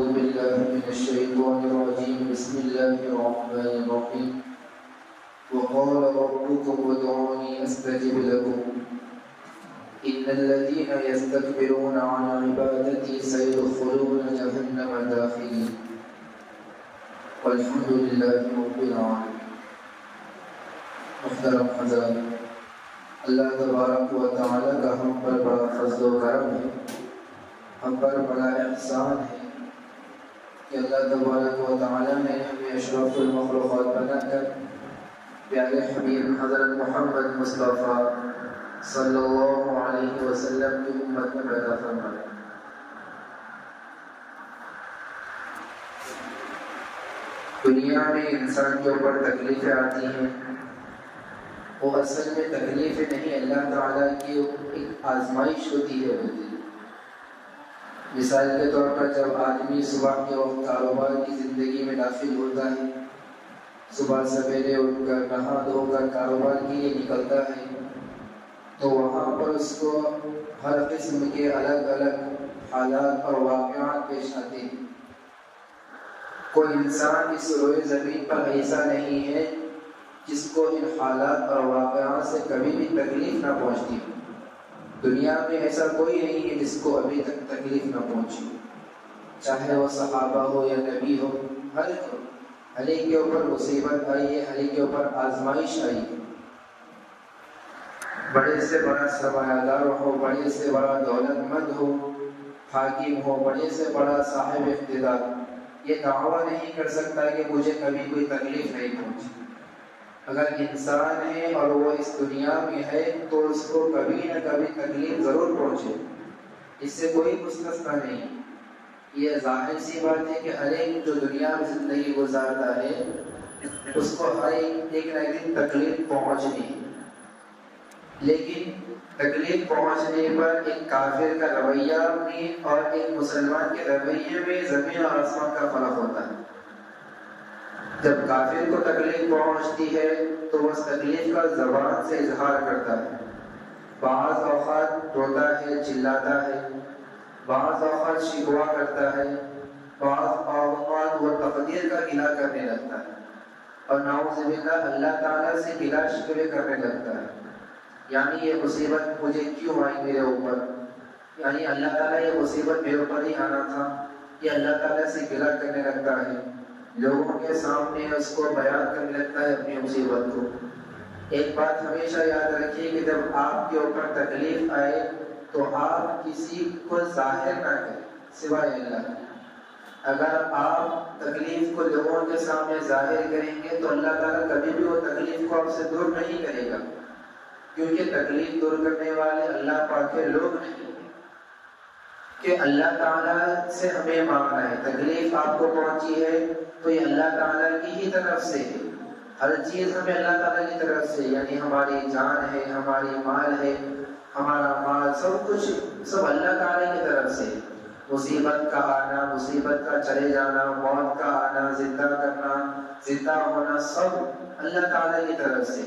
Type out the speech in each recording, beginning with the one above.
أعوذ بالله من الشيطان الرجيم. بسم الله الرحمن الرحيم. وقال ربكم ادعوني أستجب لكم إن الذين يستكبرون عن عبادتي سيدخلون جهنم داخلين. والحمد لله رب العالمين. محترم حضرات، اللہ تبارک و تعالیٰ کا ہم پر بڑا فضل و کرم ہے، ہم پر بڑا احسان ہے کہ اللہ تبارک و تعالیٰ نے ہمیں اشرف المخلوقات بنا کر پیارے حبیب حضرت محمد مصطفیٰ صلی اللہ علیہ وسلم کی امت میں پیدا فرمایا۔ دنیا میں انسان کے اوپر تکلیفیں آتی ہیں، وہ اصل میں تکلیفیں نہیں، اللہ تعالیٰ کی ایک آزمائش ہوتی ہے۔ مثال کے طور پر جب آدمی صبح کے وقت کاروبار کی زندگی میں داخل ہوتا ہے، صبح سویرے اٹھ کر نہا دھو کر کاروبار کے لیے نکلتا ہے، تو وہاں پر اس کو ہر قسم کے الگ الگ حالات اور واقعات پیش آتے ہیں۔ کوئی انسان اس روئے زمین پر ایسا نہیں ہے جس کو ان حالات اور واقعات سے کبھی بھی تکلیف نہ پہنچتی ہو۔ دنیا میں ایسا کوئی نہیں ہے جس کو ابھی تک تکلیف نہ پہنچی، چاہے وہ صحابہ ہو یا نبی ہو، ہر ایک کے اوپر مصیبت آئی ہے، ہر ایک کے اوپر آزمائش آئی ہے۔ بڑے سے بڑا سرمایہ دار ہو، بڑے سے بڑا دولت مند ہو، حاکم ہو، بڑے سے بڑا صاحب اقتدار، یہ دعویٰ نہیں کر سکتا کہ مجھے کبھی کوئی تکلیف نہیں پہنچی۔ اگر انسان ہے اور وہ اس دنیا میں ہے تو اس کو کبھی نہ کبھی تکلیف ضرور پہنچے، اس سے کوئی مستثنا نہیں۔ یہ ظاہر سی بات ہے کہ ہر ایک جو دنیا میں زندگی گزارتا ہے اس کو ہر ایک نہ ایک تکلیف پہنچنی ہے، لیکن تکلیف پہنچنے پر ایک کافر کا رویہ میں اور ایک مسلمان کے رویے میں زمین اور آسمان کا فرق ہوتا ہے۔ جب کافر کو تکلیف پہنچتی ہے تو وہ اس تکلیف کا زبان سے اظہار کرتا ہے، بعض اوقات روتا ہے، چلاتا ہے، بعض اوقات شکوہ کرتا ہے، بعض اوقات وہ تقدیر کا گلہ کرنے لگتا ہے اور نعوذ باللہ اللہ تعالیٰ سے گلہ شکوے کرنے لگتا ہے، یعنی یہ مصیبت مجھے کیوں آئی میرے اوپر، یعنی اللہ تعالیٰ یہ مصیبت میرے اوپر ہی آنا تھا، یہ اللہ تعالیٰ سے گلہ کرنے لگتا ہے، لوگوں کے سامنے اس کو بیان کرنے لگتا ہے اپنی مصیبت کو۔ ایک بات ہمیشہ یاد رکھیے کہ جب آپ کے اوپر تکلیف آئے تو آپ کسی کو ظاہر نہ کریں سوائے اللہ کے۔ اگر آپ تکلیف کو لوگوں کے سامنے ظاہر کریں گے تو اللہ تعالیٰ کبھی بھی وہ تکلیف کو آپ سے دور نہیں کرے گا، کیونکہ تکلیف دور کرنے والے اللہ پاک کے لوگ نہیں کہ اللہ تعالیٰ سے ہمیں مانگنا ہے۔ تکلیف آپ کو پہنچی ہے تو یہ اللہ تعالیٰ کی ہی طرف سے ہے، ہر چیز ہمیں اللہ تعالیٰ کی طرف سے، یعنی ہماری جان ہے، ہماری مال ہے، ہمارا مال، سب کچھ سب اللہ تعالیٰ کی طرف سے۔ مصیبت کا آنا، مصیبت کا چلے جانا، موت کا آنا، زندہ کرنا، زندہ ہونا، سب اللہ تعالیٰ کی طرف سے۔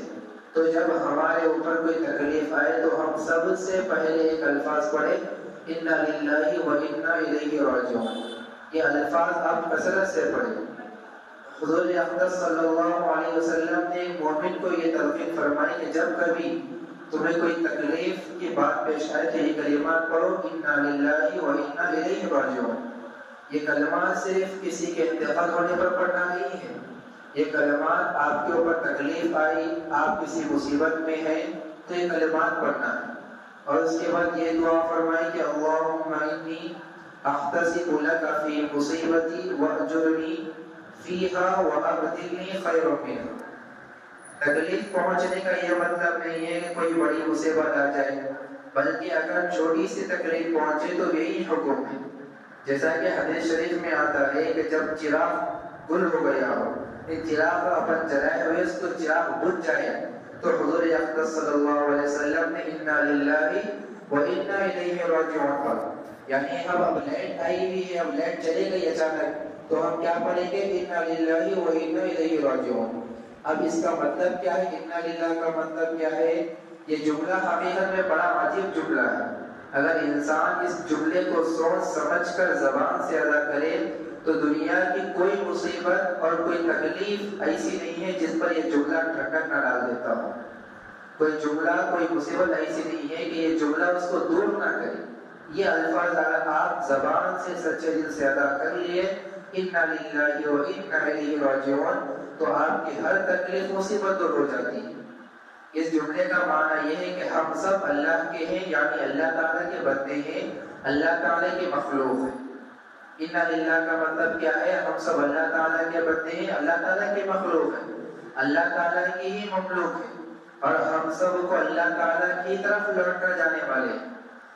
تو جب ہمارے اوپر کوئی تکلیف آئے تو ہم سب سے پہلے ایک الفاظ پڑھیں، انا للہ و انا الیہ راجعون۔ یہ الفاظ آپ کثرت سے پڑھیں۔ حضور اقدس صلی اللہ علیہ وسلم نے مومن کو یہ تلقین فرمائی کہ جب کبھی تمہیں کوئی تکلیف کی بات پیش آئے تو یہ کلمات پڑھو، انا للہ و انا الیہ راجعون۔ یہ کلمات صرف کسی کے انتقال ہونے پر پڑھنا نہیں ہے، یہ کلمات آپ کے اوپر تکلیف آئی، آپ کسی مصیبت میں ہیں تو یہ کلمات پڑھنا ہے، اور اس کے بعد یہ دعا فرمائی کہ اللہم انی احتسب لک فی مصیبتی واجرنی فیہا وابدلنی خیر منہا۔ تکلیف پہنچنے کا یہ مطلب نہیں ہے کہ کوئی بڑی مصیبت آ جائے، بلکہ اگر چھوٹی سی تکلیف پہنچے تو یہی حکم ہے، جیسا کہ حدیث شریف میں آتا ہے کہ جب چراغ گل ہو گیا ہو، چراغ اپن جلائے ہوئے اس کو چراغ بجھ جائے، تو حضور اقدس صلی اللہ علیہ وسلم نے انا للہ و انا الیہ راجعون پڑھا، یعنی اب لائٹ آئی ہوئی ہے، اب لائٹ چلے گئی اچانک، تو ہم کیا پڑھیں گے، انا للہ و انا الیہ راجعون۔ اب اس کا مطلب کیا ہے، انا للہ کا مطلب کیا ہے؟ یہ جملہ حقیقت میں بڑا عجیب جملہ ہے، اگر انسان اس جملے کو سوچ سمجھ کر زبان سے ادا کرے تو دنیا کی کوئی مصیبت اور کوئی تکلیف ایسی نہیں ہے جس پر یہ جملہ ٹھنڈک نہ ڈال دیتا ہو. کوئی جملہ کوئی مصیبت ایسی نہیں ہے کہ یہ جملہ اس کو دور نہ کرے. یہ الفاظ اگر آپ زبان سے سچے دل سے ادا کر لیے اِنَّا لِلَّهِ وَإِنَّا إِلَيْهِ رَاجِعُونَ تو آپ کی ہر تکلیف مصیبت دور ہو جاتی ہے. اس جملے کا معنی یہ ہے کہ ہم سب اللہ کے ہیں، یعنی اللہ تعالیٰ کے بندے ہیں، اللہ تعالیٰ کے مخلوق ہیں. اِنَّا لِلَّهِ کا مطلب کیا ہے؟ ہم سب اللہ تعالیٰ کے بندے ہیں، اللہ تعالیٰ کے مخلوق ہیں، اللہ تعالیٰ کی ہی مملوک ہیں، اور ہم سب کو اللہ تعالیٰ کی طرف لوٹ کر جانے والے ہیں.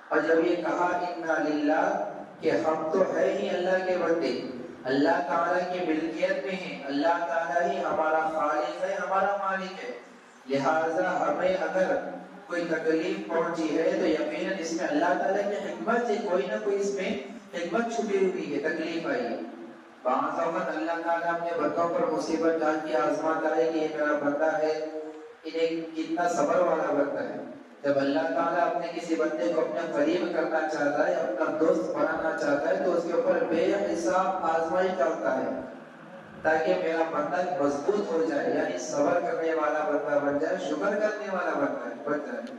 اور جب یہ کہا اِنَّا لِلَّهِ کہ ہم تو ہے ہی اللہ کے بندے، اللہ تعالیٰ کی ملکیت میں ہیں، اللہ تعالیٰ ہی ہمارا خالق ہے، ہمارا مالک ہے، لہٰذا ہمیں اگر کوئی تکلیف پہنچی ہے تو یقیناً اس میں اللہ تعالیٰ کی حکمت ہے، کوئی نہ کوئی اس میں حکمت چھپی ہوئی ہے. تکلیف آئی ہے، بعض اوقات اللہ تعالیٰ اپنے بندوں پر مصیبت ڈال کے آزماتا ہے کہ یہ میرا بندہ ہے، انہیں کتنا صبر والا بندہ ہے. جب اللہ تعالیٰ اپنے کسی بندے کو اپنے قریب کرنا چاہتا ہے، اپنا دوست بنانا چاہتا ہے، تو اس کے اوپر بے حساب آزمائش ڈالتا ہے تاکہ میرا بندہ مضبوط ہو جائے، یعنی صبر کرنے والا بندہ بن جائے، شکر کرنے والا بندہ بن جائے.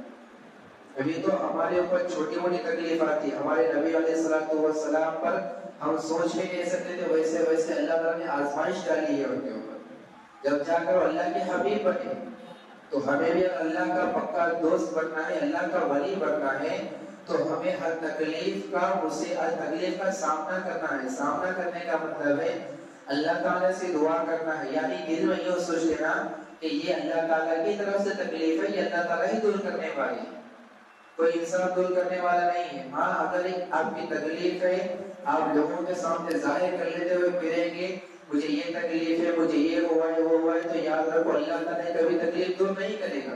ابھی تو ہمارے اوپر چھوٹی موٹی تکلیف آتی ہے، ہمارے نبی علیہ السلام پر ہم سوچ بھی نہیں سکتے تھے، ویسے ویسے اللہ تعالیٰ نے آزمائش ڈالی ہے ان کے اوپر. جب جا کر اللہ کے حبیب بنے تو ہمیں بھی اللہ کا پکا دوست بننا ہے، اللہ کا ولی بننا ہے، تو ہمیں ہر تکلیف کا سامنا کرنا ہے. سامنا کرنے کا مطلب ہے اللہ تعالیٰ سے دعا کرنا ہے، یعنی دل میں یہ سوچ لینا کہ یہ اللہ تعالیٰ کی طرف سے تکلیف ہے، یہ اللہ تعالیٰ ہی دور کرنے والی ہے، کوئی انسان دور کرنے والا نہیں ہے. ہاں اگر آپ کی تکلیف ہے، آپ لوگوں کے سامنے ظاہر کر لیتے ہوئے پھریں گے مجھے یہ تکلیف ہے، مجھے یہ ہوا ہے وہ ہوا ہے، تو یاد رکھو اللہ تعالیٰ کبھی تکلیف دور نہیں کرے گا،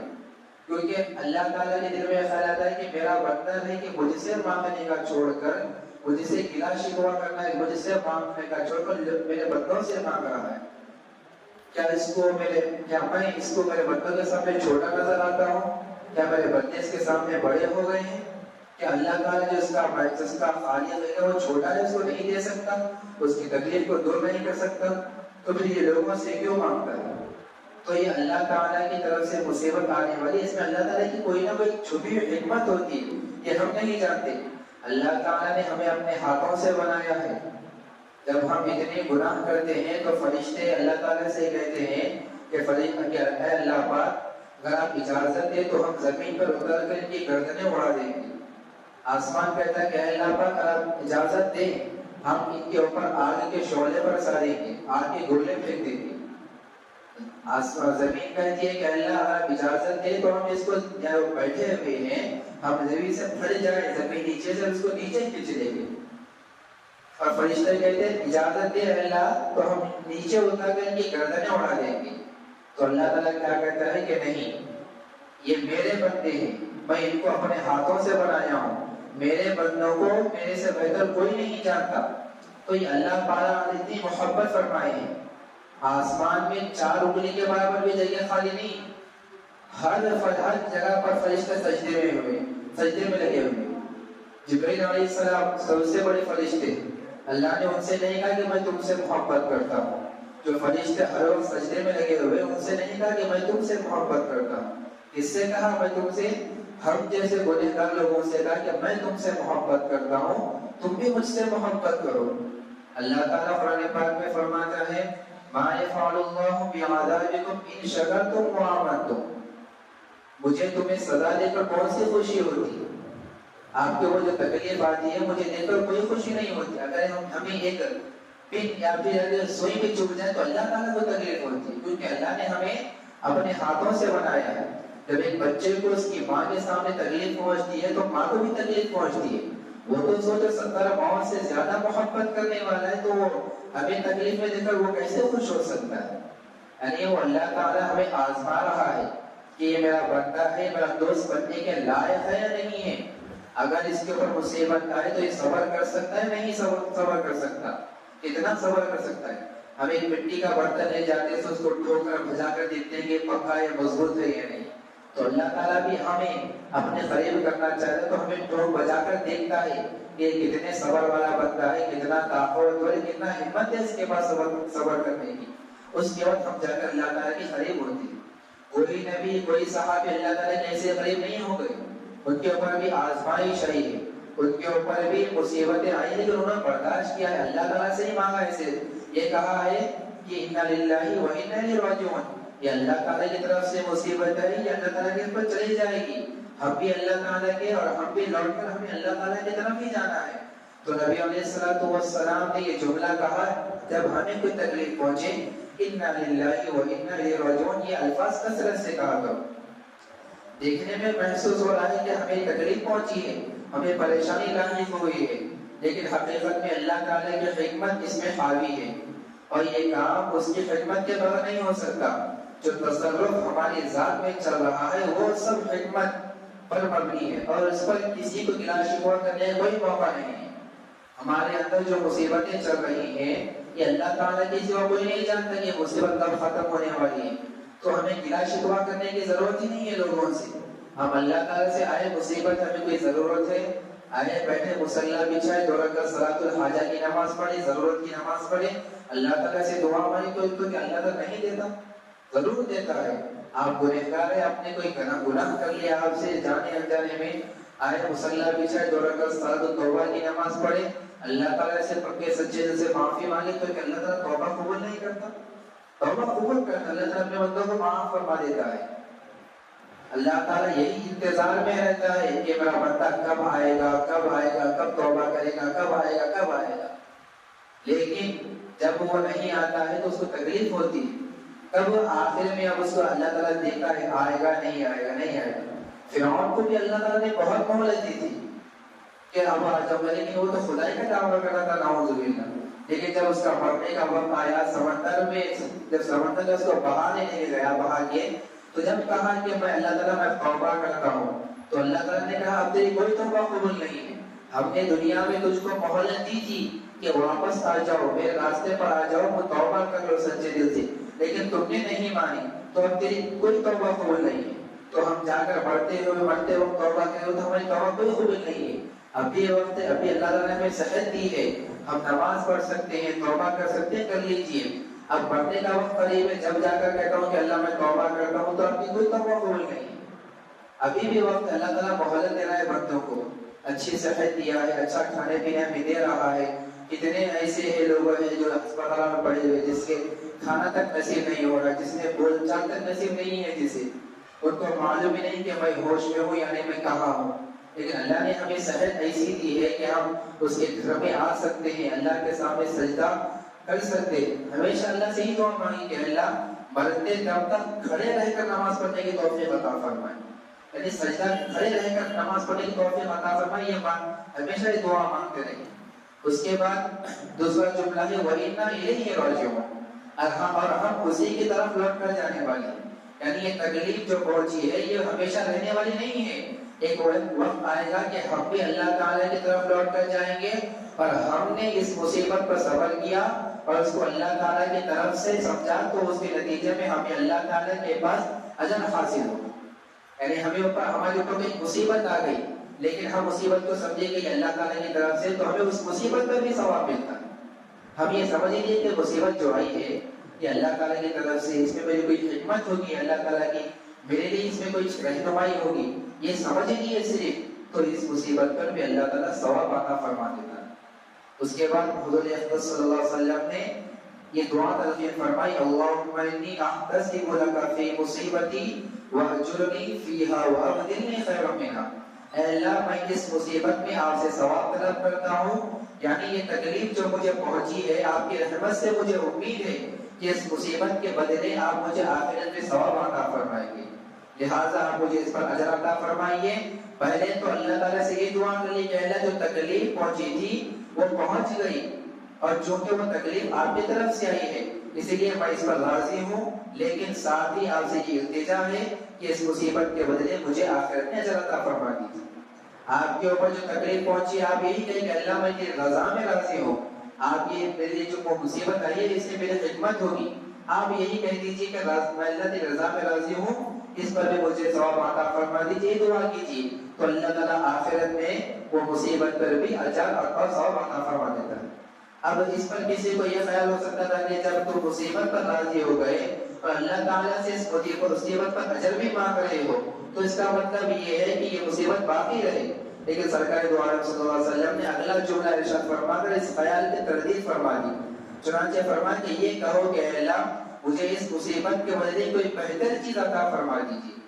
کیونکہ اللہ تعالیٰ کے دل میں خیال آتا ہے کہ میرا بندہ ہے کہ مجھ سے مانگنے کا چھوڑ کر، مجھ سے گلا شکوا کرنا ہے، مجھ سے مانگنے کا چھوڑ کر میرے بندوں سے مانگ رہا ہے. کیا میں اس کو میرے بندوں کے سامنے چھوٹا نظر آتا ہوں؟ کیا میرے بندے اس کے سامنے بڑے ہو گئے ہیں؟ کہ اللہ تعالیٰ جو اس کا خالق ہے وہ چھوٹا ہے، اس کو نہیں دے سکتا، اس کی تکلیف کو دور نہیں کر سکتا، تو پھر یہ لوگوں سے کیوں مانگتا ہے؟ تو یہ اللہ تعالیٰ کی طرف سے مصیبت آنے والی، اس میں اللہ تعالیٰ کی کوئی نہ کوئی چھپی ہوئی حکمت ہوتی ہے، یہ ہم نہیں جانتے. اللہ تعالیٰ نے ہمیں اپنے ہاتھوں سے بنایا ہے. جب ہم اتنے گناہ کرتے ہیں تو فرشتے اللہ تعالیٰ سے کہتے ہیں کہ اے اللہ پاک اگر آپ اجازت دیں تو ہم زمین پر اتر کر ان کی گردنیں اڑا دیں گے. آسمان کہتا ہے کہ اے اللہ پاک اگر آپ اجازت دیں ہم ان کے اوپر آگ کے شعلے پر سا دیں گے، آگ کے گولے پھینک دیں گے. زمین کہتی ہے کہ اللہ اگر آپ اجازت دیں تو ہم اس کو بیٹھے ہوئے ہیں ہم زمین سے پھٹ جائے، زمین نیچے سے اس کو نیچے کھینچ دیں گے. اور فرشتے کہتے ہیں اجازت دے اللہ تو ہم نیچے اتر کر ان کی گردنیں اڑا دیں گے. تو اللہ تعالیٰ کیا کہتا ہے کہ نہیں، یہ میرے بندے ہیں، میں ان کو اپنے ہاتھوں سے بنایا ہوں، میرے بندوں کو میرے سے بہتر کوئی نہیں جانتا. تو یہ اللہ تعالیٰ اتنی محبت فرمائے ہیں. آسمان میں 4 انگلی کے برابر بھی جگہ خالی نہیں، ہر جگہ پر فرشتے سجدے میں لگے ہوئے. جبرائیل علیہ السلام سب سے بڑے فرشتے، اللہ نے ان سے نہیں کہا کہ میں تم سے محبت کرتا ہوں. جو فرشتے ہر وقت سجدے میں لگے ہوئے ان سے نہیں کہا کہ میں تم سے محبت کرتا ہوں. اس سے کہا میں تم سے، ہم جیسے گنہگار لوگوں سے کہا کہ میں تم سے محبت کرتا ہوں، تم بھی مجھ سے محبت کرو. اللہ تعالیٰ قرآن پاک میں فرماتا ہے ما یفعل اللہ بعذابکم ان شکرتم وآمنتم. مجھے تمہیں سزا دے کر کون سی خوشی ہوتی؟ آپ کے وہ جو تکلیف آتی ہے مجھے دے کر کوئی خوشی نہیں ہوتی. اگر ہمیں ایک پن یا پھر اگر سوئی بھی چبھ جائے تو اللہ تعالیٰ کو تکلیف ہوتی ہے، کیونکہ اللہ نے ہمیں اپنے ہاتھوں سے بنایا ہے. جب ایک بچے کو اس کی ماں کے سامنے تکلیف پہنچتی ہے تو ماں کو بھی تکلیف پہنچتی ہے. وہ تو سوچو 70 ماؤں سے زیادہ محبت کرنے والا ہے، تو وہ ہمیں تکلیف میں دے کر وہ کیسے خوش ہو سکتا ہے؟ یعنی وہ اللہ تعالیٰ ہمیں آزما رہا ہے کہ یہ میرا بندہ ہے، میرا دوست بننے کے لائق ہے یا نہیں ہے. اگر اس کے اوپر مصیبت آئے تو یہ صبر کر سکتا ہے؟ نہیں صبر کر سکتا. کتنا صبر کر سکتا ہے؟ ہم ایک مٹی کا برتن لے جاتے ہیں تو اس کو ٹھوک کر بھجا کر دیکھتے ہیں کہ پکا ہے، مضبوط ہے یا نہیں. تو اللہ تعالیٰ بھی ہمیں اپنے قریب کرنا چاہتا ہے تو ہمیں ٹھوک بجا کر دیکھتا ہے کہ کتنے صبر والا بندہ ہے، کتنا طاقتور ہے، کتنا ہمت ہے اس کے پاس صبر کرنے کی. اس کے بعد ہم جا کر اللہ تعالیٰ کی قریب ہوتی ہے. کوئی نبی کوئی صحابی اللہ تعالیٰ کے ایسے قریب نہیں ہو گئے، ان کے اوپر بھی آزمائش آئی ہے، ان کے اوپر بھی مصیبتیں آئی ہیں، لیکن انہوں نے برداشت کیا ہے، اللہ تعالیٰ سے ہی مانگا. ایسے یہ کہا ہے کہ انا للہ و انا الیہ راجعون، یہ اللہ تعالیٰ کی طرف سے مصیبت ہے، یہ اللہ تعالیٰ کے اوپر چلی جائے گی. ہم بھی اللہ تعالیٰ کے اور ہم بھی لوٹ کر ہمیں اللہ تعالیٰ کی طرف ہی جانا ہے. تو نبی علیہ السلام نے یہ جملہ کہا جب ہمیں کوئی تکلیف پہنچے، انا للہ و انا الیہ راجعون، یہ الفاظ کثرت سے کہا کرو. دیکھنے میں محسوس ہو رہا ہے کہ ہمیں تکلیف پہنچی ہے، ہمیں پریشانی لاحق ہوئی ہے، لیکن حقیقت میں اللہ تعالیٰ کی حکمت اس میں حاوی ہے، اور یہ کام اس کی حکمت کے بغیر نہیں ہو سکتا. جو تصرف ہماری ذات میں چل رہا ہے وہ سب حکمت پر مبنی ہے، اور اس پر کسی کو گلا شکوہ کرنے کا کوئی موقع نہیں ہے. ہمارے اندر جو مصیبتیں چل رہی ہیں یہ اللہ تعالیٰ کے سوا کوئی نہیں جانتا کہ مصیبت کب ختم ہونے والی ہے. تو ہمیں گلا شکوہ کرنے کی ضرورت ہی نہیں ہے لوگوں سے. ہم اللہ تعالیٰ سے آئے مصیبت ہمیں کوئی ضرورت ہے، آئے بیٹھے مصلی بچھائے 2 رکعت صلاۃ الحاجہ کی نماز پڑھے، ضرورت کی نماز پڑھے، اللہ تعالیٰ سے دعا مانگے، تو کہ اللہ تعالیٰ نہیں دیتا؟ ضرور دیتا ہے. آپ گنہگار ہیں، آپ نے کوئی گناہ کر لیا، آپ سے جانے انجانے میں آئے مصلی بچھائے 2 رکعت صلاۃ التوبہ کی نماز پڑھے، اللہ تعالیٰ سے پکے سچے دل سے معافی مانگے، تو کہ اللہ تعالیٰ توبہ قبول نہیں کرتا؟ توبہ قبول کرتا، اللہ تعالیٰ اپنے بندوں کو معاف فرما دیتا ہے. اللہ تعالیٰ یہی انتظار میں رہتا ہے کہ میرا بندہ کب آئے گا، کب آئے گا، کب توبہ کرے گا، کب آئے گا، کب آئے گا. لیکن جب وہ نہیں آتا ہے تو اس کو تکلیف ہوتی ہے. تب آخر میں اب اس کو اللہ تعالیٰ دیکھتا ہے آئے گا نہیں آئے گا نہیں آئے گا. فرعون کو بھی اللہ تعالیٰ نے بہت مہلت دی تھی کہ اب آ جاؤ گا، لیکن وہ تو خدائی کا دعویٰ کرتا تھا نعوذ باللہ. لیکن جب اس کا مرنے کا وقت آیا سمندر میں، جب سمندر میں اس کو بہا لینے گیا، بہا کے تو جب کہا کہ میں اللہ تعالیٰ میں توبہ کرتا ہوں، تو اللہ تعالیٰ نے کہا اب تیری کوئی توبہ قبول نہیں ہے. ہم نے دنیا میں تجھ کو مہلت دی تھی کہ واپس آ جاؤ، میرے راستے پر آ جاؤ، وہ توبہ کر لو سچے دل سے، لیکن تم نے نہیں مانی، تو اب تیری کوئی توبہ قبول نہیں ہے. تو ہم جا کر مرتے وقت توبہ کریں تو ہماری توبہ کوئی قبول نہیں ہے. ابھی وقت ہے، ابھی اللہ تعالیٰ نے ہمیں صحت دی ہے، ہم نماز پڑھ سکتے ہیں، توبہ کر سکتے ہیں، کر لیجئے. اب مرنے کا وقت قریب ہے، جب جا کر کہتا ہوں کہ اللہ میں توبہ کرتا ہوں، تو آپ کی کوئی توبہ قبول نہیں. ابھی بھی وقت اللہ تعالیٰ مہلت دے رہا ہے بندوں کو، اچھی صحت دیا ہے، اچھا کھانے پینے میں دے رہا ہے. کتنے ایسے ہیں لوگ ہیں جو ہسپتال میں پڑے ہوئے، جس کے کھانا تک نصیب نہیں ہو رہا، جس نے بول چال تک نصیب نہیں ہے، جسے ان کو معلوم ہی نہیں کہ میں ہوش میں ہوں یعنی میں کہاں ہوں. لیکن اللہ نے ہمیں صحت ایسی دی ہے کہ ہم اس کے گھر میں آ سکتے ہیں، اللہ کے سامنے سجدہ کر سکتے ہیں. ہمیشہ اللہ سے ہی دعا مانگی کہ اللہ مرتے دم تک کھڑے رہ کر نماز پڑھنے کی توفیق عطا فرمائے، یعنی سجدہ کھڑے رہ کر نماز پڑھنے کی توفیق عطا فرمائے. یہ ہمیشہ یہ دعا مانگتے رہیں. اس کے بعد دوسرا جملہ ہے وَإِنَّا إِلَيْهِ رَاجِعُونَ، اور ہم اسی کی طرف لوٹ کر جانے والے ہیں. یعنی یہ تکلیف جو پہنچی ہے یہ ہمیشہ رہنے والی نہیں ہے. ایک وقت آئے گا کہ ہم بھی اللہ تعالیٰ کی طرف لوٹ کر جائیں گے، اور ہم نے اس مصیبت پر صبر کیا اور اس کو اللہ تعالیٰ کی طرف سے سمجھا، تو اس کے نتیجے میں ہمیں اللہ تعالیٰ کے پاس اجر حاصل ہو. یعنی ہمارے اوپر ایک مصیبت آ گئی، لیکن ہم مصیبت کو سمجھے کہ اللہ تعالیٰ کی طرف سے، تو ہمیں اس مصیبت پر بھی ثواب ملتا. ہم یہ سمجھ لیے کہ مصیبت جو آئی ہے یہ اللہ تعالیٰ کی طرف سے، اس میں میری کوئی حکمت ہوگی اللہ تعالیٰ کی، میرے لیے اس میں کوئی رہنمائی ہوگی، یہ سمجھ لیے صرف، تو اس مصیبت پر بھی اللہ تعالیٰ ثواب عطا فرما دیتا ہے. اس کے بعد حضور اقدس صلی اللہ علیہ وسلم نے یہ دعا تلقین فرمائی، اللہم انی احتسب لک فی مصیبتی واجرنی فیہا وابدلنی خیرا منہا. اے اللہ میں اس مصیبت میں آپ سے ثواب طلب کرتا ہوں، یعنی یہ تکلیف جو مجھے پہنچی ہے آپ کی رحمت سے مجھے امید ہے کہ اس مصیبت کے بدلے آپ مجھے آخرت میں ثواب عطا فرمائیں گے، لہٰذا آپ مجھے اس پر اجر عطا فرمائیے. پہلے تو اللہ تعالیٰ سے یہ دعا کر لی کہ اللہ جو تکلیف پہنچی تھی وہ پہنچ گئی، اور چونکہ وہ تکلیف آپ کی طرف سے آئی ہے اسی لیے میں اس پر راضی ہوں، لیکن ساتھ ہی آپ سے یہ التجا ہے کہ اس مصیبت کے بدلے مجھے آخرت میں اجر عطا فرما دیجیے. آپ کے اوپر جو تکلیف پہنچی آپ یہی کہیں کہ اللہ میں تیری رضا میں راضی ہوں، آپ یہ میرے جو مصیبت آئی ہے اس میں میری خدمت ہوگی، آپ یہی کہہ دیجیے کہ میں اللہ کی رضا میں راضی ہوں، اس پر بھی مجھے ثواب عطا فرما دیجیے، دعا کیجیے. تو اللہ تعالیٰ آخرت میں وہ مصیبت پر بھی اجر اور ثواب عطا فرما دیتا ہے۔ اب اس پر کسی کو یہ خیال ہو سکتا تھا کہ جب تم مصیبت پر راضی ہو گئے اور اللہ تعالیٰ سے اس مصیبت پر اجر بھی مانگ رہے ہو تو اس کا مطلب یہ ہے کہ یہ مصیبت باقی رہے، لیکن سرکار دو عالم صلی اللہ علیہ وسلم نے اگلا جملہ ارشاد فرما کر اس خیال کی تردید فرما دی۔ چنانچہ فرمایا کہ یہ کہو کہ اے اللہ مجھے اس مصیبت کے بدلے کوئی بہتر چیز عطا فرما دیجیے،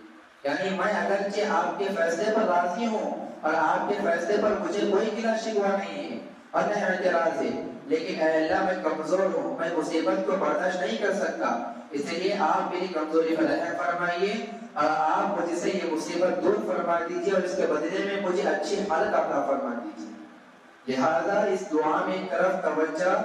یعنی میں اگرچہ آپ کے فیصلے پر راضی ہوں اور آپ کے فیصلے پر مجھے کوئی گلہ شکوہ نہیں ہے اور نہ اعتراض ہے، لیکن اے اللہ میں کمزور ہوں، میں مصیبت کو برداشت نہیں کر سکتا، اس لیے آپ میری کمزوری پر رحم فرمائیے اور آپ مجھ سے یہ مصیبت دور فرما دیجیے اور اس کے بدلے میں مجھے اچھی حالت عطا فرما دیجیے۔ لہذا اس دعا میں ایک طرف توجہ،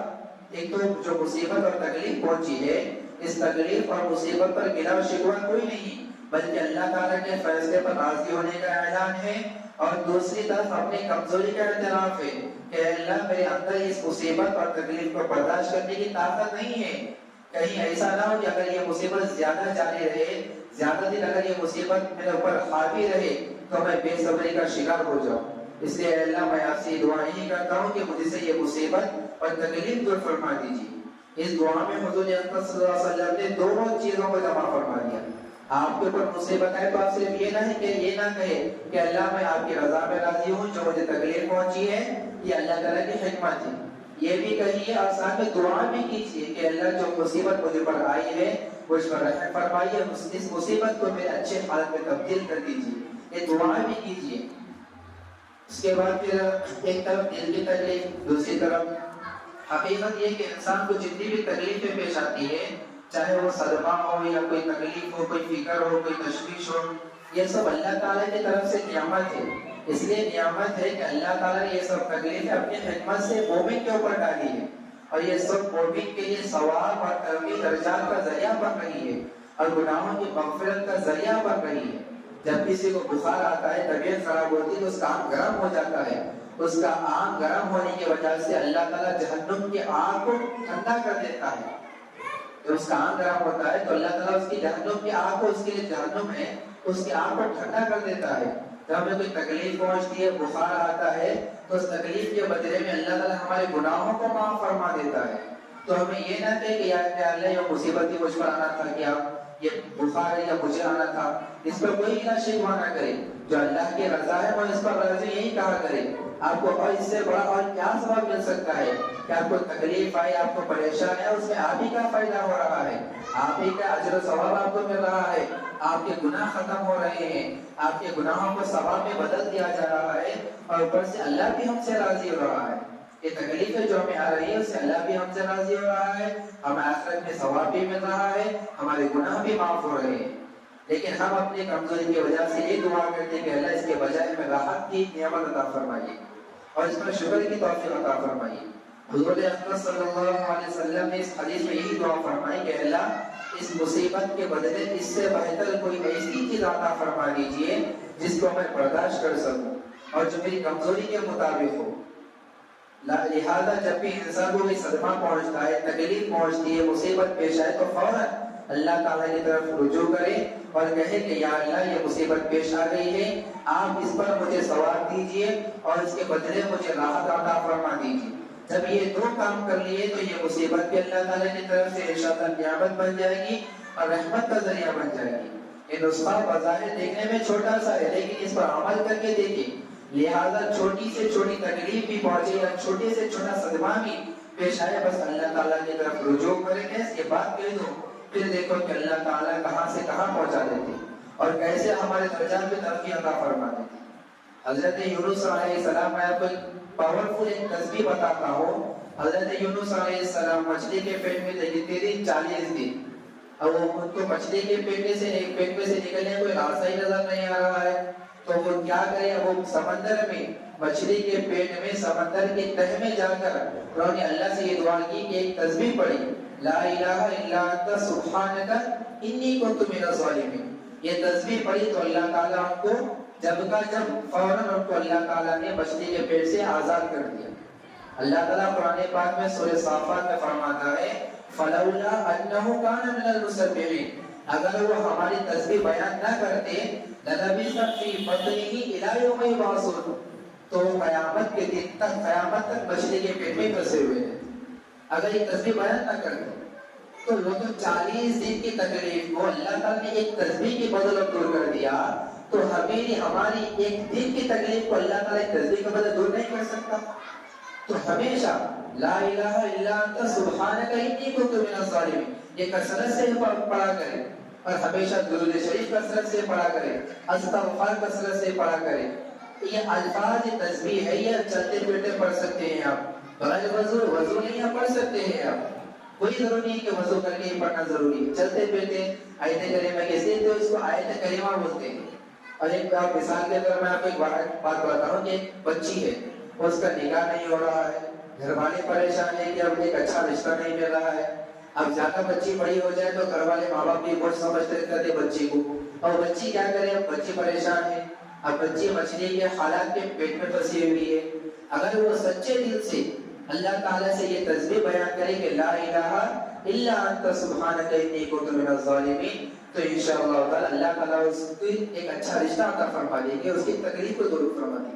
ایک تو جو مصیبت اور تکلیف پہنچی ہے اس تکلیف اور مصیبت پر گلہ و شکوہ کوئی نہیں بلکہ اللہ تعالیٰ کے فیصلے پر راضی ہونے کا اعلان ہے، اور دوسری طرف اپنی کمزوری کا اعتراف ہے کہ اللہ میرے اندر اس مصیبت اور تکلیف کو برداشت کرنے کی طاقت نہیں ہے، کہیں ایسا نہ ہو کہ اگر یہ مصیبت زیادہ جاری رہے، زیادہ دن اگر یہ مصیبت میرے اوپر حاوی رہے تو میں بے صبری کا شکار ہو جاؤں۔ اس لیے اللہ میں آپ سے دعا نہیں کرتا ہوں کہ مجھ سے یہ مصیبت اور تکلیف دور فرما دیجیے۔ اس دعا میں حضور اکرم صلی اللہ علیہ وسلم نے دونوں چیزوں کو جمع فرما دیا۔ آپ کے اوپر مصیبت ہے تو آپ صرف یہ نہ کہے کہ اللہ میں آپ کی رضا میں راضی ہوں، جو مجھے تکلیف پہنچی ہے یہ اللہ تعالیٰ کی حکمت ہے، یہ بھی کہیے اور ساتھ میں دعا بھی کیجیے کہ اللہ جو مصیبت مجھے پر آئی ہے وہ اس پر رحم فرمائیے، اس مصیبت کو میرے اچھے حالت میں تبدیل کر دیجیے، یہ دعا بھی کیجیے۔ اس کے بعد پھر ایک طرف دل کی تکلیف، دوسری طرف حقیقت یہ کہ انسان کو جتنی بھی تکلیفیں پیش آتی ہے، چاہے وہ صدمہ ہو یا کوئی تکلیف ہو، کوئی فکر ہو، کوئی تشویش ہو، یہ سب اللہ تعالیٰ کی طرف سے نعمت ہے۔ اس لیے نعمت ہے کہ اللہ تعالیٰ نے یہ سب تکلیفیں اپنی حکمت سے مومن کے اوپر ڈالی ہے، اور یہ سب مومن کے لیے ثواب اور ترقی درجات کا ذریعہ بن رہی ہے اور گناہوں کی مغفرت کا ذریعہ بن رہی ہے۔ جب کسی کو بخار آتا ہے، طبیعت خراب ہوتی ہے تو اس کا آنکھ گرم ہو جاتا ہے، اس کا آنکھ گرم ہونے کی وجہ سے اللہ تعالیٰ جہنم کی آگ کو ٹھنڈا کر دیتا ہے۔ جب اس کا آنکھ گرم ہوتا ہے تو اللہ تعالیٰ اس کی جہنم کی آگ کو، اس کے لیے جہنم ہے، اس کی آگ کو ٹھنڈا کر دیتا ہے۔ جب ہمیں کوئی تکلیف پہنچتی ہے، بخار آتا ہے، تو اس تکلیف کے بدلے میں اللہ تعالیٰ ہمارے گناہوں کو معاف فرما دیتا ہے۔ تو ہمیں یہ نہ کہے کہ یا اللہ یہ مصیبت ہی مجھ پر آنا تھا، کیا یہ بخار ہے یا مجھے آنا تھا، اس پر کوئی گلہ شکوہ نہ کرے، جو اللہ کی رضا ہے وہ اس پر راضی یہی کہا کرے۔ آپ کو اور اس سے بڑا اور کیا ثواب مل سکتا ہے کہ آپ کو تکلیف آئی، آپ کو پریشان ہے، اس میں آپ ہی کا فائدہ ہو رہا ہے، آپ ہی کا اجر و ثواب آپ کو مل رہا ہے، آپ کے گناہ ختم ہو رہے ہیں، آپ کے گناہوں کو ثواب میں بدل دیا جا رہا ہے، اور اوپر سے اللہ بھی ہم سے راضی ہو رہا ہے۔ یہ تکلیفیں جو ہمیں آ رہی ہے اس سے اللہ بھی ہم سے راضی ہو رہا ہے، ہمیں آخرت میں ثواب بھی مل رہا ہے، ہمارے گناہ بھی معاف ہو رہے ہیں۔ لیکن ہم اپنی کمزوری کی وجہ سے یہ دعا کرتے ہیں کہ اللہ اس کے بجائے میں راحت کی نعمت عطا فرمائیے اور اس پر شکر کی توفیق عطا فرمائیے۔ حضور اکرم صلی اللہ علیہ وسلم نے اس حدیث میں یہی دعا فرمائی کہ اللہ اس مصیبت کے بدلے اس سے بہتر کوئی ایسی چیز عطا فرما دیجیے جس کو میں برداشت کر سکوں اور جو میری کمزوری کے مطابق ہو۔ لہذا جب بھی انسان کو کوئی صدمہ پہنچتا ہے، تکلیف پہنچتی ہے، مصیبت پیش آئے تو فوراً اللہ تعالیٰ کی طرف رجوع کرے اور کہے کہ یا اللہ یہ مصیبت پیش آ گئی ہے، آپ اس پر مجھے ثواب دیجیے اور اس کے بدلے مجھے راحت عطا فرما دیجیے۔ جب یہ دو کام کر لیے تو یہ مصیبت بھی اللہ تعالیٰ کی طرف سے انشاءاللہ نعمت بن جائے گی اور رحمت کا ذریعہ بن جائے گی۔ یہ نسخہ بظاہر دیکھنے میں چھوٹا سا ہے، لیکن اس پر عمل کر کے دیکھیں۔ لہذا چھوٹی سے چھوٹی تکلیف بھی پہنچے یا چھوٹے سے چھوٹا صدمہ بھی پیش آئے، بس اللہ تعالیٰ کی طرف رجوع کریں گے، یہ بات کہہ دو، پھر دیکھو کہ اللہ تعالیٰ کہاں سے کہاں پہنچا دیتے اور کیسے ہمارے درجات میں ترقی عطا فرما دیتے۔ حضرت یونس علیہ السلام، میں آپ کو پاورفل ایک تسبیح بتاتا ہوں۔ حضرت یونس علیہ السلام مچھلی کے پیٹ میں تھے 40 دن، اب وہ ان کو مچھلی کے پیٹ میں سے نکلنے کوئی راستہ ہی نظر نہیں آ رہا ہے، تو وہ کیا کرے، وہ سمندر میں، مچھلی کے پیٹ میں، سمندر کے تہ میں جا کر انہوں نے اللہ سے یہ دعا کی کہ ایک تسبیح پڑھی، لا الہ الا انت سبحانک انی کنت من الظالمین۔ یہ تسبیح پڑھی تو اللہ تعالیٰ ان کو جب فوراً ان کو اللہ تعالیٰ نے مچھلی کے پیٹ سے آزاد کر دیا۔ اللہ تعالیٰ قرآن پاک میں سورہ صافات میں فرماتا ہے فَلَوْلَا أَنَّهُ كَانَ مِنَ الْمُسَبِّحِينَ، اگر وہ ہماری تسبیح بیان نہ کرتے لَلَبِثَ فِي بَطْنِهِ إِلَى يَوْمِ يُبْعَثُونَ، تو قیامت کے دن تک، قیامت تک مچھلی کے پیٹ میں پھنسے ہوئے ہیں اگر یہ تسبیح بیان نہ کرتے۔ تو وہ تو 40 دن کی تکلیف کو اللہ تعالیٰ نے ایک تسبیح کی بدولت دور کر دیا، تو ہماری ایک دن کی تکلیف کو اللہ تعالیٰ ایک تسبیح کی بدولت دور نہیں کر سکتا؟ تو ہمیشہ لا الہ الا انت سبحانک انی کنت من الظالمین یہ کثرت سے پڑھا کریں، اور ہمیشہ درود شریف کثرت سے پڑھا کریں، استغفار کثرت سے پڑھا کریں۔ یہ الفاظ تسبیح ہے، یہ چلتے پھرتے پڑھ سکتے ہیں آپ، بغیر وضو نہیں آپ پڑھ سکتے ہیں آپ، کوئی ضروری نہیں کہ وضو کر کے ہی پڑھنا ضروری ہے، چلتے پھرتے آیت کریمہ کیسے تو اس کو آیت کریمہ بولتے ہیں۔ اور ایک مثال کے طور میں آپ کو ایک بات بتا ہوں کہ ایک بچی ہے، اس کا نکاح نہیں ہو رہا ہے، گھر والے پریشان ہیں کہ اب ایک اچھا رشتہ نہیں مل رہا ہے، اب زیادہ بچی بڑی ہو جائے تو گھر والے ماں باپ بھی بہت سمجھتے رہتے بچی کو، اور بچی کیا کرے، اب بچی پریشان ہے، اب بچی مچھلی کے حالات کے پیٹ میں پھنسی ہوئی ہے۔ اگر وہ سچے دل سے اللہ تعالیٰ سے یہ تسبیح بیان کرے کہ لا الہ الا انت سبحانک انی کنت من الظالمین، تو انشاءاللہ تعالیٰ اللہ تعالیٰ اس کو ایک اچھا رشتہ عطا فرما دیں گے، اس کی تکلیف کو دور فرما دیں گے۔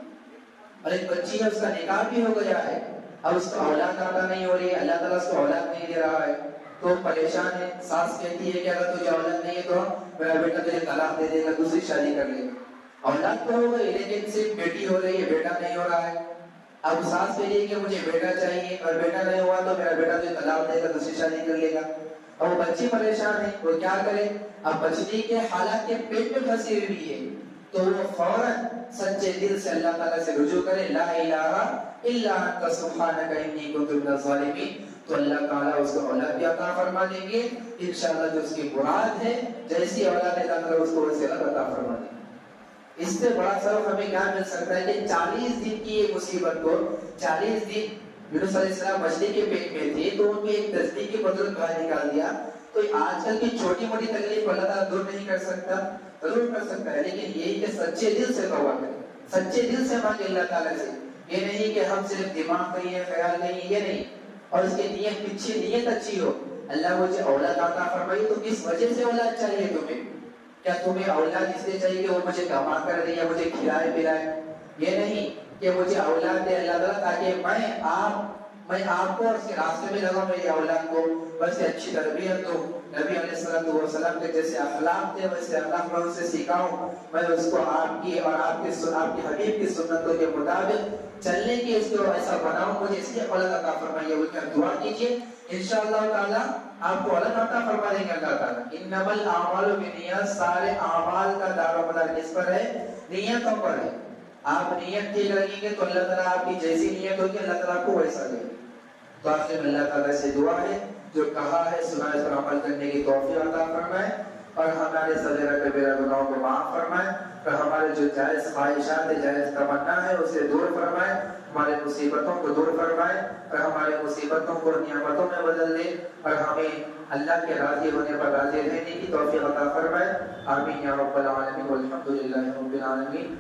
اور ایک بچی ہے، اس کا نکاح بھی ہو گیا ہے، اب اس کو اولاد عطا نہیں ہو رہی ہے، اللہ تعالیٰ اس کو اولاد نہیں دے رہا ہے، تو پریشان ہے، ساس کہتی ہے کہ اگر تجھے اولاد نہیں ہے تو میرا بیٹا تجھے طلاق دے دے گا، دوسری شادی کر لے گا۔ اولاد تو ہو گئی لیکن صرف بیٹی ہو رہی ہے، بیٹا نہیں ہو رہا ہے۔ اب ساس کہہ رہی ہے کہ مجھے بیٹا چاہیے، اور بیٹا نہیں ہوا تو میرا بیٹا تجھے طلاق دے گا، دوسری شادی کر لے گا۔ اور وہ بچی پریشان ہے، وہ کیا کرے، اب مچھلی کے حالات کے پیٹ میں پھنسی ہوئی ہے، تو وہ فوراً سچے دل سے اللہ تعالیٰ سے رجوع کرے لا الہ الا انت سبحانک انی کنت من الظالمین، تو اللہ تعالیٰ اس کو اولاد بھی عطا فرما دیں گے انشاءاللہ، جو اس کی مراد ہے، جیسی اولاد اللہ تعالیٰ اس کو ویسے عطا فرما دیں گے۔ اس سے بڑا سبب ہمیں کیا مل سکتا ہے کہ 40 دن کی یہ مصیبت کو، 40 دن یونس علیہ السلام مچھلی کے پیٹ میں تھے تو ان کو ایک تسبیح کی بدولت باہر نکال دیا۔ تو آج کل کی چھوٹی موٹی تکلیف اللہ تعالیٰ دور نہیں کر سکتا، ضرور کر سکتا ہے، لیکن یہی کہ سچے دل سے توبہ کریں، سچے دل سے مانگے اللہ تعالیٰ سے، یہ نہیں کہ ہم صرف دماغ نہیں ہے، خیال نہیں ہے، یہ نہیں، اور اس کی نیت پیچھے نیت اچھی ہو، اللہ مجھے اولاد عطا فرمائی تو کس وجہ سے اولاد چاہیے تمہیں؟ کیا تمہیں اولاد اس لیے چاہیے کہ وہ مجھے کما کر دے یا مجھے کھلائے پلائے؟ یہ نہیں کہ مجھے اولاد دے اللہ تعالیٰ تاکہ میں آپ کو اس کے راستے میں لگاؤں، میری اولاد کو بس اچھی تربیت دو، نبی علیہ السلام کے جیسے اخلاق تھے ویسے اخلاق میں اسے سکھاؤں، میں اس کو آپ کی اور آپ کے حبیب کی سنتوں کے مطابق چلنے کی اس کو ایسا بناؤں، مجھے اس لیے اولاد عطا فرمائیے، وہ کیا دعا کیجیے، انشاءاللہ تعالیٰ آپ کو اولاد عطا فرما دیں گے اللہ تعالیٰ۔ انما الاعمال بالنیات، سارے اعمال کا دار و مدار کس پر ہے؟ نیتوں پر ہے۔ آپ نیت ٹھیک رکھیں گے تو اللہ تعالیٰ آپ کی جیسی نیت ہوگی اللہ تعالیٰ آپ کو ویسا دے گا۔ تو آپ سے اللہ تعالیٰ سے دعا ہے جو کہا ہے سنا ہے اس پر عمل کرنے کی توفیق عطا فرمائے، اور ہمارے صغیرہ کبیرہ گناہوں کو معاف فرمائے، اور ہمارے جو جائز خواہشات ہے، جائز تمنا ہے اسے دور فرمائے، ہمارے مصیبتوں کو دور فرمائے، اور ہمارے مصیبتوں کو نعمتوں میں بدل دے، اور ہمیں اللہ کے راضی ہونے پر راضی رہنے کی توفیق عطا فرمائے۔ آمین یا رب العالمین، والحمد للہ رب العالمین۔